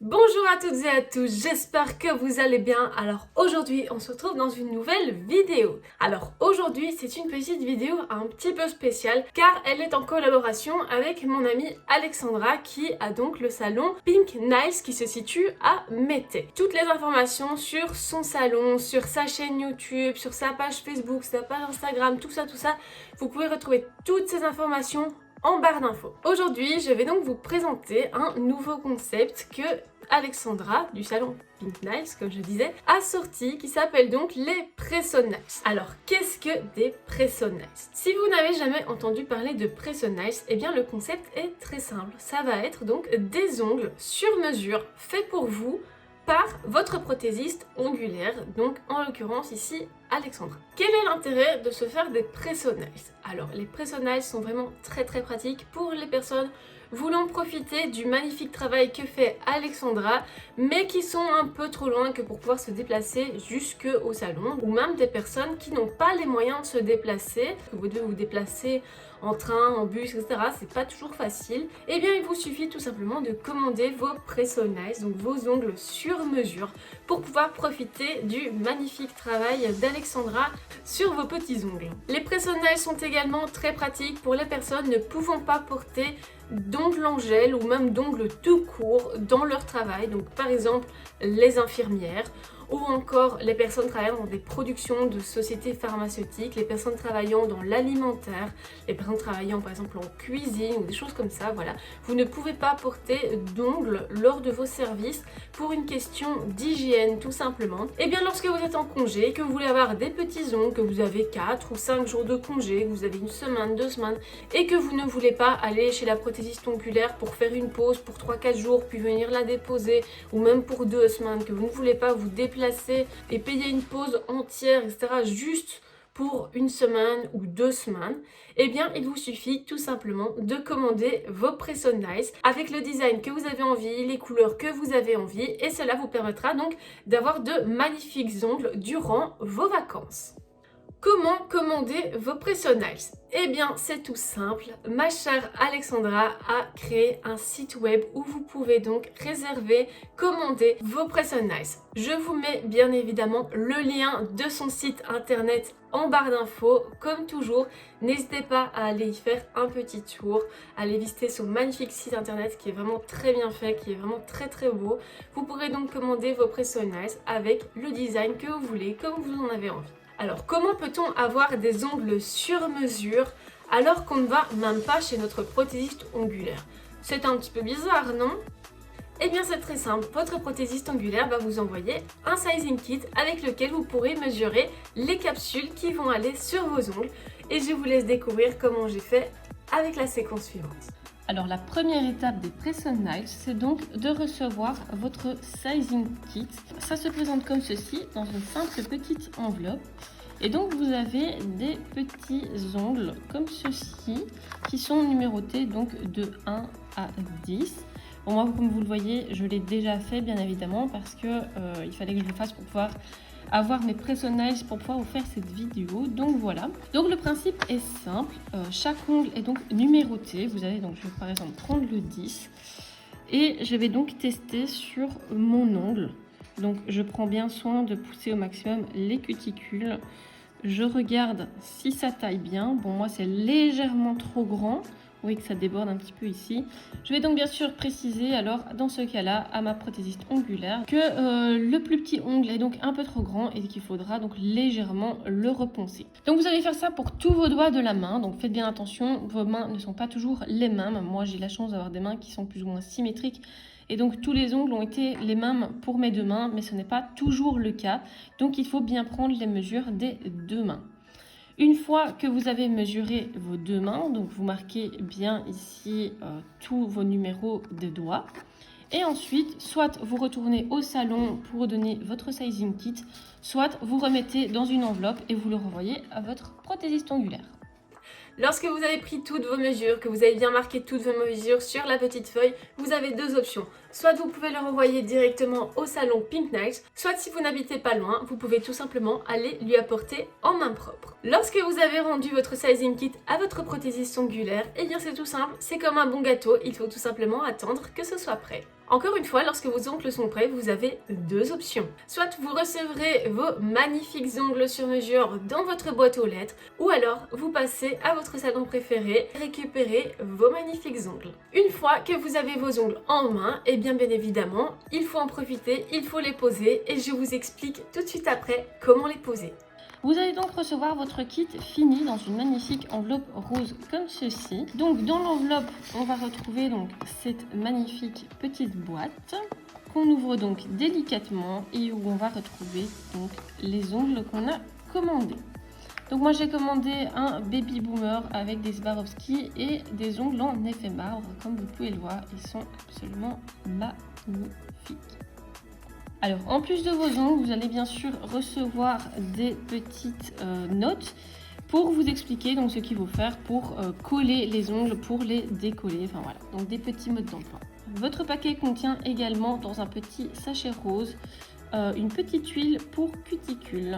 Bonjour à toutes et à tous, j'espère que vous allez bien. Alors aujourd'hui on se retrouve dans une nouvelle vidéo. Alors aujourd'hui c'est une petite vidéo un petit peu spéciale car elle est en collaboration avec mon amie Alexandra qui a donc le salon Pink Nails qui se situe à Mété. Toutes les informations sur son salon, sur sa chaîne YouTube, sur sa page Facebook, sa page Instagram, tout ça, vous pouvez retrouver toutes ces informations en barre d'infos. Aujourd'hui, je vais donc vous présenter un nouveau concept que Alexandra du salon Pink Nails, comme je disais, a sorti qui s'appelle donc les Presso Nails. Alors, qu'est-ce que des Presso Nails? Si vous n'avez jamais entendu parler de Presso Nails, eh bien le concept est très simple. Ça va être donc des ongles sur mesure faits pour vous par votre prothésiste ongulaire, donc en l'occurrence ici Alexandra. Quel est l'intérêt de se faire des Presso Nails? Alors les Presso Nails sont vraiment très pratiques pour les personnes voulant profiter du magnifique travail que fait Alexandra, mais qui sont un peu trop loin que pour pouvoir se déplacer jusque au salon, ou même des personnes qui n'ont pas les moyens de se déplacer, que vous devez vous déplacer en train, en bus, etc. C'est pas toujours facile. Eh bien, il vous suffit tout simplement de commander vos Presso Nails, donc vos ongles sur mesure, pour pouvoir profiter du magnifique travail d'Alexandra sur vos petits ongles. Les Presso Nails sont également très pratiques pour les personnes ne pouvant pas porter d'ongles en gel ou même d'ongles tout court dans leur travail, donc par exemple les infirmières ou encore les personnes travaillant dans des productions de sociétés pharmaceutiques, les personnes travaillant dans l'alimentaire, les personnes travaillant par exemple en cuisine ou des choses comme ça, voilà. Vous ne pouvez pas porter d'ongles lors de vos services pour une question d'hygiène tout simplement. Et bien lorsque vous êtes en congé, que vous voulez avoir des petits ongles, que vous avez 4 ou 5 jours de congé, que vous avez une semaine, 2 semaines et que vous ne voulez pas aller chez la prothésiste ongulaire pour faire une pause pour 3-4 jours puis venir la déposer ou même pour 2 semaines, que vous ne voulez pas vous déplacer et payer une pause entière, etc. juste pour une semaine ou 2 semaines, eh bien il vous suffit tout simplement de commander vos Presso Nails avec le design que vous avez envie, les couleurs que vous avez envie et cela vous permettra donc d'avoir de magnifiques ongles durant vos vacances. Comment commander vos Presso Nails? Eh bien, c'est tout simple. Ma chère Alexandra a créé un site web où vous pouvez donc réserver, commander vos Presso Nails. Je vous mets bien évidemment le lien de son site internet en barre d'infos. Comme toujours, n'hésitez pas à aller y faire un petit tour, à aller visiter son magnifique site internet qui est vraiment très bien fait, qui est vraiment très beau. Vous pourrez donc commander vos Presso Nails avec le design que vous voulez, comme vous en avez envie. Alors, comment peut-on avoir des ongles sur mesure alors qu'on ne va même pas chez notre prothésiste ongulaire? C'est un petit peu bizarre, non? Eh bien, c'est très simple. Votre prothésiste ongulaire va vous envoyer un sizing kit avec lequel vous pourrez mesurer les capsules qui vont aller sur vos ongles. Et je vous laisse découvrir comment j'ai fait avec la séquence suivante. Alors la première étape des Presso Nails, c'est donc de recevoir votre sizing kit. Ça se présente comme ceci, dans une simple petite enveloppe. Et donc vous avez des petits ongles comme ceci, qui sont numérotés donc de 1 à 10. Bon, moi, comme vous le voyez, je l'ai déjà fait bien évidemment, parce que il fallait que je le fasse pour pouvoir avoir mes Presso Nails pour pouvoir vous faire cette vidéo. Donc voilà. Donc le principe est simple. Chaque ongle est donc numéroté. Vous allez donc, je vais par exemple prendre le 10 et je vais donc tester sur mon ongle. Donc je prends bien soin de pousser au maximum les cuticules. Je regarde si ça taille bien. Bon, moi c'est légèrement trop grand. Vous voyez que ça déborde un petit peu ici. Je vais donc bien sûr préciser alors dans ce cas-là à ma prothésiste ongulaire que le plus petit ongle est donc un peu trop grand et qu'il faudra donc légèrement le reponcer. Donc vous allez faire ça pour tous vos doigts de la main. Donc faites bien attention, vos mains ne sont pas toujours les mêmes. Moi j'ai la chance d'avoir des mains qui sont plus ou moins symétriques. Et donc tous les ongles ont été les mêmes pour mes deux mains, mais ce n'est pas toujours le cas. Donc il faut bien prendre les mesures des deux mains. Une fois que vous avez mesuré vos deux mains, donc vous marquez bien ici tous vos numéros de doigts. Et ensuite, soit vous retournez au salon pour donner votre sizing kit, soit vous remettez dans une enveloppe et vous le renvoyez à votre prothésiste ongulaire. Lorsque vous avez pris toutes vos mesures, que vous avez bien marqué toutes vos mesures sur la petite feuille, vous avez deux options. soit vous pouvez le renvoyer directement au salon Pink Nails, soit si vous n'habitez pas loin, vous pouvez tout simplement aller lui apporter en main propre. Lorsque vous avez rendu votre sizing kit à votre prothésiste ongulaire, eh bien c'est tout simple, c'est comme un bon gâteau, il faut tout simplement attendre que ce soit prêt. Encore une fois, lorsque vos ongles sont prêts, vous avez deux options. Soit vous recevrez vos magnifiques ongles sur mesure dans votre boîte aux lettres, ou alors vous passez à votre salon préféré et récupérez vos magnifiques ongles. Une fois que vous avez vos ongles en main, et bien évidemment, il faut en profiter, il faut les poser et je vous explique tout de suite après comment les poser. Vous allez donc recevoir votre kit fini dans une magnifique enveloppe rose comme ceci. Donc dans l'enveloppe, on va retrouver donc cette magnifique petite boîte qu'on ouvre donc délicatement et où on va retrouver donc les ongles qu'on a commandés. Donc moi j'ai commandé un Baby Boomer avec des Swarovski et des ongles en effet marbre. Comme vous pouvez le voir, ils sont absolument magnifiques. Alors, en plus de vos ongles, vous allez bien sûr recevoir des petites notes pour vous expliquer donc ce qu'il faut faire pour coller les ongles, pour les décoller. Enfin voilà, donc des petits modes d'emploi. Votre paquet contient également dans un petit sachet rose une petite huile pour cuticules.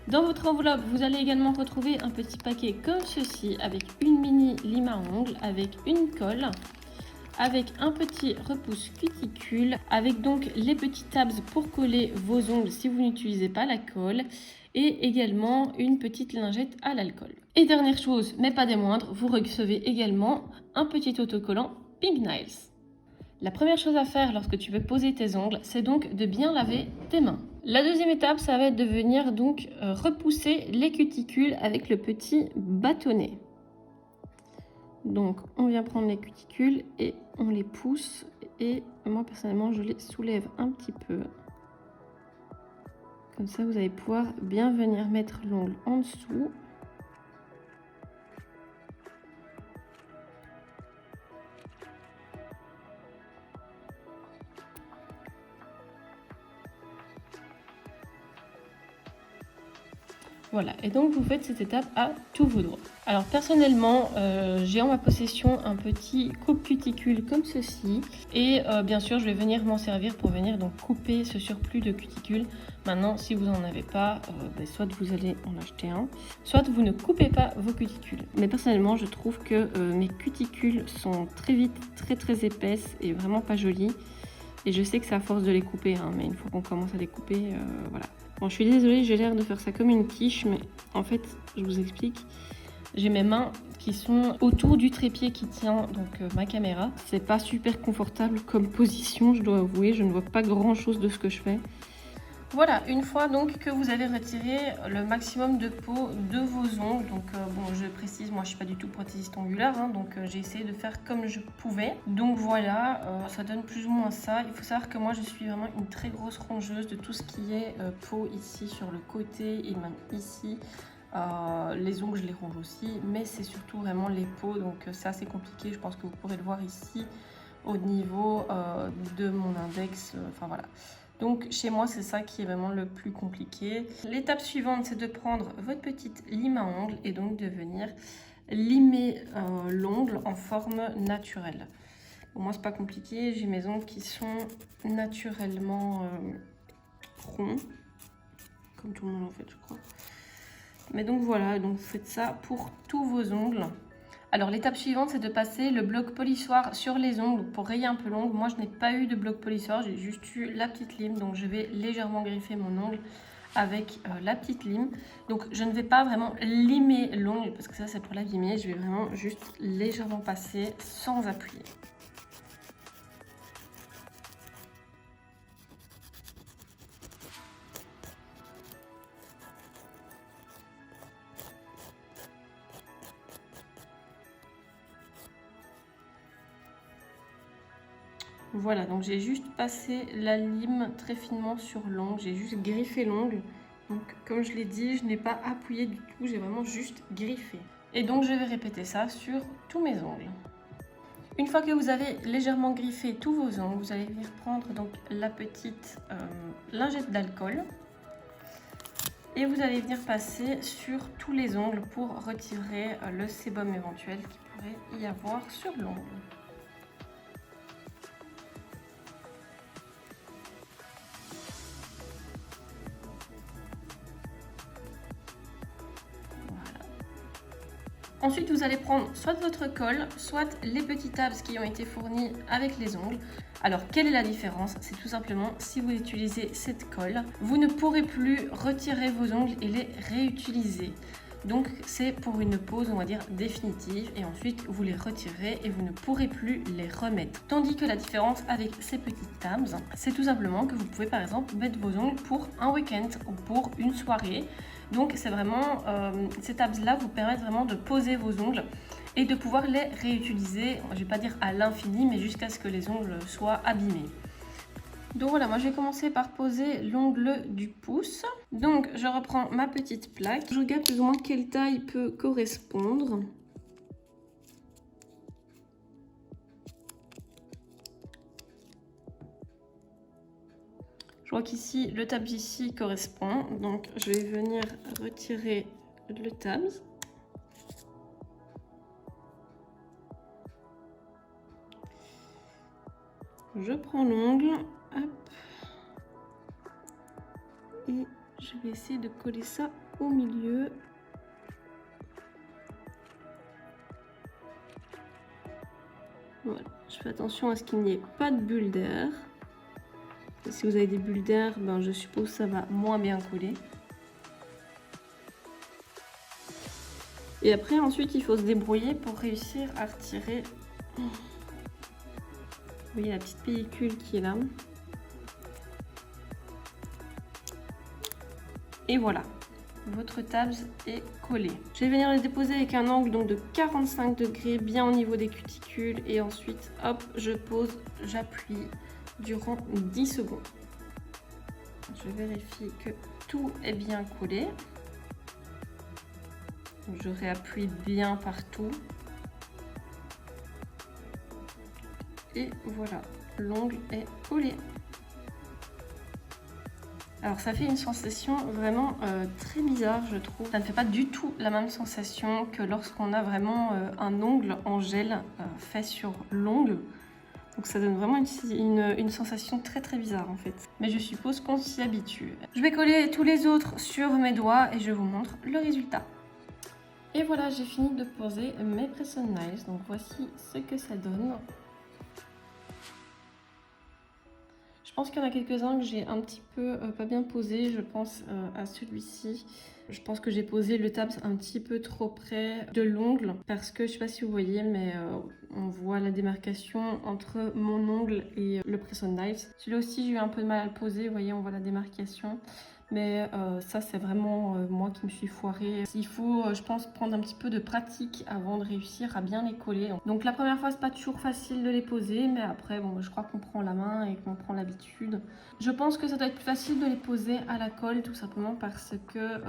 Dans votre enveloppe, vous allez également retrouver un petit paquet comme ceci avec une mini lime à ongles, avec une colle, avec un petit repousse cuticule, avec donc les petits tabs pour coller vos ongles si vous n'utilisez pas la colle, et également une petite lingette à l'alcool. Et dernière chose, mais pas des moindres, vous recevez également un petit autocollant Pink Nails. La première chose à faire lorsque tu veux poser tes ongles, c'est donc de bien laver tes mains. La deuxième étape, ça va être de venir donc repousser les cuticules avec le petit bâtonnet. Donc on vient prendre les cuticules et on les pousse, et moi personnellement je les soulève un petit peu. Comme ça vous allez pouvoir bien venir mettre l'ongle en dessous. Voilà, et donc vous faites cette étape à tous vos doigts. Alors personnellement, j'ai en ma possession un petit coupe cuticule comme ceci. Et bien sûr, je vais venir m'en servir pour venir donc couper ce surplus de cuticule. Maintenant, si vous n'en avez pas, soit vous allez en acheter un, soit vous ne coupez pas vos cuticules. Mais personnellement, je trouve que mes cuticules sont très vite très épaisses et vraiment pas jolies. Et je sais que c'est à force de les couper, hein, mais une fois qu'on commence à les couper, voilà. Bon, je suis désolée, j'ai l'air de faire ça comme une quiche, mais en fait, je vous explique. J'ai mes mains qui sont autour du trépied qui tient donc ma caméra. C'est pas super confortable comme position, je dois avouer. Je ne vois pas grand chose de ce que je fais. Voilà, une fois donc que vous avez retiré le maximum de peau de vos ongles, donc bon, je précise, moi je suis pas du tout prothésiste ongulaire, hein, donc j'ai essayé de faire comme je pouvais. Donc voilà, ça donne plus ou moins ça. Il faut savoir que moi je suis vraiment une très grosse rongeuse de tout ce qui est peau ici sur le côté et même ici. Les ongles je les ronge aussi, mais c'est surtout vraiment les peaux, donc ça c'est compliqué. Je pense que vous pourrez le voir ici au niveau de mon index, enfin voilà. Donc chez moi c'est ça qui est vraiment le plus compliqué. L'étape suivante, c'est de prendre votre petite lime à ongles et donc de venir limer l'ongle en forme naturelle. Pour moi c'est pas compliqué, j'ai mes ongles qui sont naturellement ronds, comme tout le monde en fait je crois. Mais donc voilà, donc vous faites ça pour tous vos ongles. Alors l'étape suivante, c'est de passer le bloc polissoir sur les ongles pour rayer un peu l'ongle. Moi je n'ai pas eu de bloc polissoir, j'ai juste eu la petite lime, donc je vais légèrement griffer mon ongle avec la petite lime. Donc je ne vais pas vraiment limer l'ongle parce que ça c'est pour l'abîmer, je vais vraiment juste légèrement passer sans appuyer. Voilà, donc j'ai juste passé la lime très finement sur l'ongle, j'ai juste griffé l'ongle. Donc comme je l'ai dit, je n'ai pas appuyé du tout, j'ai vraiment juste griffé. Et donc je vais répéter ça sur tous mes ongles. Une fois que vous avez légèrement griffé tous vos ongles, vous allez venir prendre donc la petite lingette d'alcool. Et vous allez venir passer sur tous les ongles pour retirer le sébum éventuel qui pourrait y avoir sur l'ongle. Ensuite, vous allez prendre soit votre colle, soit les petits tabs qui ont été fournis avec les ongles. Alors, quelle est la différence? C'est tout simplement, si vous utilisez cette colle, vous ne pourrez plus retirer vos ongles et les réutiliser. Donc, c'est pour une pose, on va dire, définitive. Et ensuite, vous les retirez et vous ne pourrez plus les remettre. Tandis que la différence avec ces petits tabs, c'est tout simplement que vous pouvez, par exemple, mettre vos ongles pour un week-end ou pour une soirée. Donc, c'est vraiment, ces tabs-là vous permettent vraiment de poser vos ongles et de pouvoir les réutiliser, je ne vais pas dire à l'infini, mais jusqu'à ce que les ongles soient abîmés. Donc voilà, moi je vais commencer par poser l'ongle du pouce. Donc je reprends ma petite plaque. Je regarde plus ou moins quelle taille peut correspondre. Je vois qu'ici, le tabs ici correspond. Donc je vais venir retirer le tabs. Je prends l'ongle, hop, et je vais essayer de coller ça au milieu. Voilà, je fais attention à ce qu'il n'y ait pas de bulles d'air. Si vous avez des bulles d'air, ben je suppose que ça va moins bien coller. Et après, ensuite, il faut se débrouiller pour réussir à retirer. Vous voyez la petite pellicule qui est là. Et voilà, votre tabs est collé. Je vais venir le déposer avec un angle donc de 45 degrés, bien au niveau des cuticules. Et ensuite, hop, je pose, j'appuie durant 10 secondes. Je vérifie que tout est bien collé. Je réappuie bien partout. Et voilà, l'ongle est collé. Alors ça fait une sensation vraiment très bizarre, je trouve. Ça ne fait pas du tout la même sensation que lorsqu'on a vraiment un ongle en gel fait sur l'ongle. Donc ça donne vraiment une sensation très très bizarre en fait. Mais je suppose qu'on s'y habitue. Je vais coller tous les autres sur mes doigts et je vous montre le résultat. Et voilà, j'ai fini de poser mes Press-on Nails. Donc voici ce que ça donne. Je pense qu'il y en a quelques-uns que j'ai un petit peu pas bien posé. Je pense à celui-ci. Je pense que j'ai posé le tabs un petit peu trop près de l'ongle parce que je sais pas si vous voyez, mais on voit la démarcation entre mon ongle et le Press-on Nails. Celui-là aussi, j'ai eu un peu de mal à le poser. Vous voyez, on voit la démarcation. Mais ça, c'est vraiment moi qui me suis foirée. Il faut, je pense, prendre un petit peu de pratique avant de réussir à bien les coller. Donc la première fois, c'est pas toujours facile de les poser, mais après, bon, je crois qu'on prend la main et qu'on prend l'habitude. Je pense que ça doit être plus facile de les poser à la colle, tout simplement parce que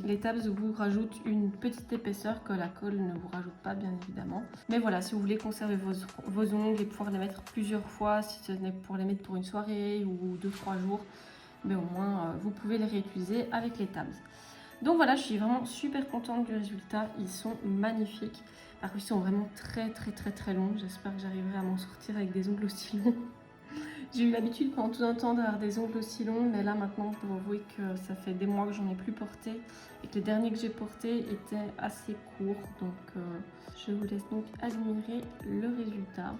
les tabs vous rajoutent une petite épaisseur que la colle ne vous rajoute pas, bien évidemment. Mais voilà, si vous voulez conserver vos ongles et pouvoir les mettre plusieurs fois, si ce n'est pour les mettre pour une soirée ou 2-3 jours, mais au moins vous pouvez les réutiliser avec les tabs. Donc voilà, je suis vraiment super contente du résultat, ils sont magnifiques. Par contre, ils sont vraiment très longs. J'espère que j'arriverai à m'en sortir avec des ongles aussi longs. J'ai eu l'habitude pendant tout un temps d'avoir des ongles aussi longs, mais là maintenant je dois avouer que ça fait des mois que j'en ai plus porté et que le dernier que j'ai porté était assez court. Donc je vous laisse donc admirer le résultat.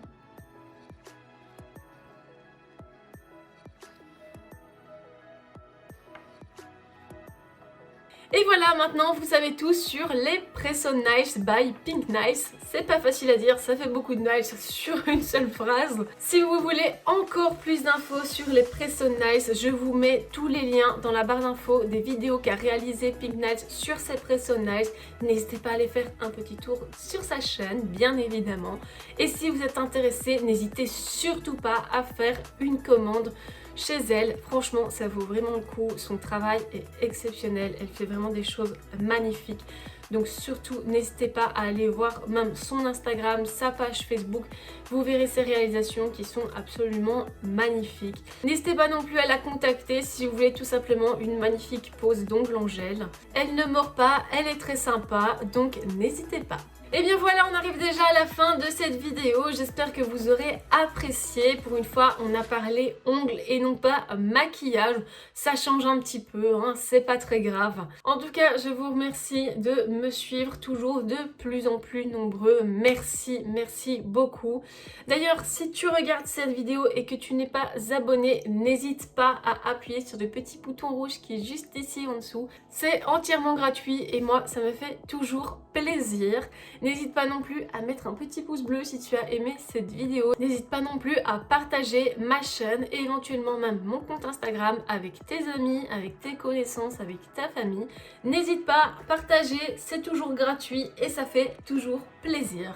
Et voilà, maintenant vous savez tout sur les Press-on Nails by Pink Nails. C'est pas facile à dire, ça fait beaucoup de nails sur une seule phrase. Si vous voulez encore plus d'infos sur les Press-on Nails, je vous mets tous les liens dans la barre d'infos des vidéos qu'a réalisé Pink Nails sur ses Press-on Nails. N'hésitez pas à aller faire un petit tour sur sa chaîne, bien évidemment. Et si vous êtes intéressé, n'hésitez surtout pas à faire une commande chez elle. Franchement, ça vaut vraiment le coup. Son travail est exceptionnel. Elle fait vraiment des choses magnifiques. Donc surtout, n'hésitez pas à aller voir même son Instagram, sa page Facebook. Vous verrez ses réalisations qui sont absolument magnifiques. N'hésitez pas non plus à la contacter si vous voulez tout simplement une magnifique pose d'ongles en gel. Elle ne mord pas, elle est très sympa, donc n'hésitez pas. Et bien voilà, on arrive déjà à la fin de cette vidéo. J'espère que vous aurez apprécié. Pour une fois, on a parlé ongles et non pas maquillage. Ça change un petit peu, hein, c'est pas très grave. En tout cas, je vous remercie de me suivre toujours de plus en plus nombreux. Merci, merci beaucoup. D'ailleurs, si tu regardes cette vidéo et que tu n'es pas abonné, n'hésite pas à appuyer sur le petit bouton rouge qui est juste ici en dessous. C'est entièrement gratuit et moi, ça me fait toujours plaisir. N'hésite pas non plus à mettre un petit pouce bleu si tu as aimé cette vidéo. N'hésite pas non plus à partager ma chaîne et éventuellement même mon compte Instagram avec tes amis, avec tes connaissances, avec ta famille. N'hésite pas, partager, c'est toujours gratuit et ça fait toujours plaisir.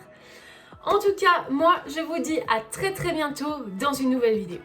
En tout cas, moi je vous dis à très bientôt dans une nouvelle vidéo.